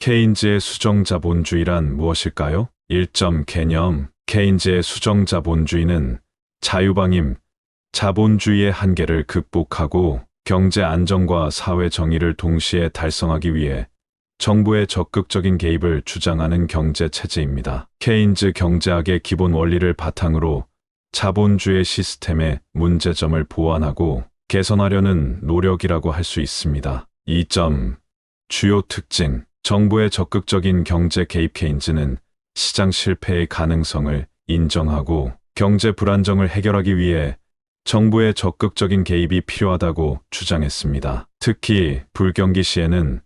케인즈의 수정자본주의란 무엇일까요? 1점 개념. 케인즈의 수정자본주의는 자유방임, 자본주의의 한계를 극복하고 경제 안정과 사회 정의를 동시에 달성하기 위해 정부의 적극적인 개입을 주장하는 경제 체제입니다. 케인즈 경제학의 기본 원리를 바탕으로 자본주의 시스템의 문제점을 보완하고 개선하려는 노력이라고 할 수 있습니다. 2점 주요 특징. 정부의 적극적인 경제 개입. 케인즈는 시장 실패의 가능성을 인정하고 경제 불안정을 해결하기 위해 정부의 적극적인 개입이 필요하다고 주장했습니다. 특히 불경기 시에는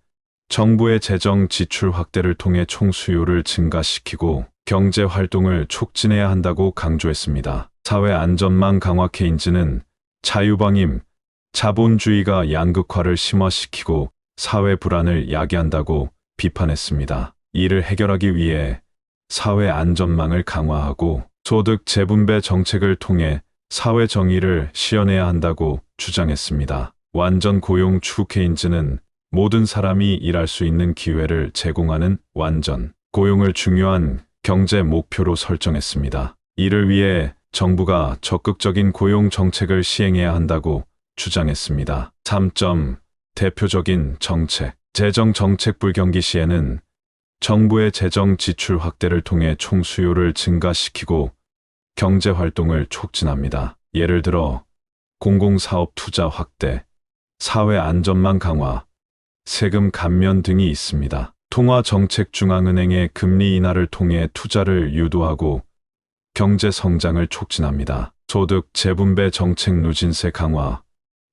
정부의 재정 지출 확대를 통해 총수요를 증가시키고 경제 활동을 촉진해야 한다고 강조했습니다. 사회 안전망 강화. 케인즈는 자유방임, 자본주의가 양극화를 심화시키고 사회 불안을 야기한다고 비판했습니다. 이를 해결하기 위해 사회 안전망을 강화하고 소득 재분배 정책을 통해 사회 정의를 실현해야 한다고 주장했습니다. 완전 고용 추구. 케인즈는 모든 사람이 일할 수 있는 기회를 제공하는 완전 고용을 중요한 경제 목표로 설정했습니다. 이를 위해 정부가 적극적인 고용 정책을 시행해야 한다고 주장했습니다. 3점 대표적인 정책. 재정 정책. 불경기 시에는 정부의 재정 지출 확대를 통해 총수요를 증가시키고 경제 활동을 촉진합니다. 예를 들어 공공사업 투자 확대, 사회 안전망 강화, 세금 감면 등이 있습니다. 통화 정책. 중앙은행의 금리 인하를 통해 투자를 유도하고 경제 성장을 촉진합니다. 소득 재분배 정책. 누진세 강화,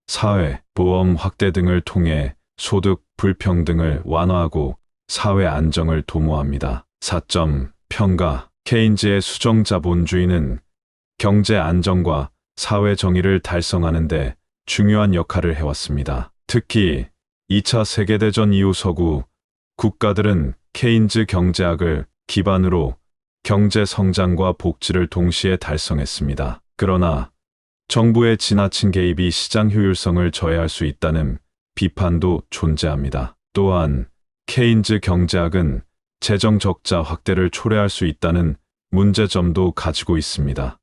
사회 보험 확대 등을 통해 소득 불평등을 완화하고 사회 안정을 도모합니다. 4점 평가. 케인즈의 수정자본주의는 경제 안정과 사회 정의를 달성하는 데 중요한 역할을 해왔습니다. 특히 2차 세계대전 이후 서구 국가들은 케인즈 경제학을 기반으로 경제 성장과 복지를 동시에 달성했습니다. 그러나 정부의 지나친 개입이 시장 효율성을 저해할 수 있다는 비판도 존재합니다. 또한 케인즈 경제학은 재정 적자 확대를 초래할 수 있다는 문제점도 가지고 있습니다.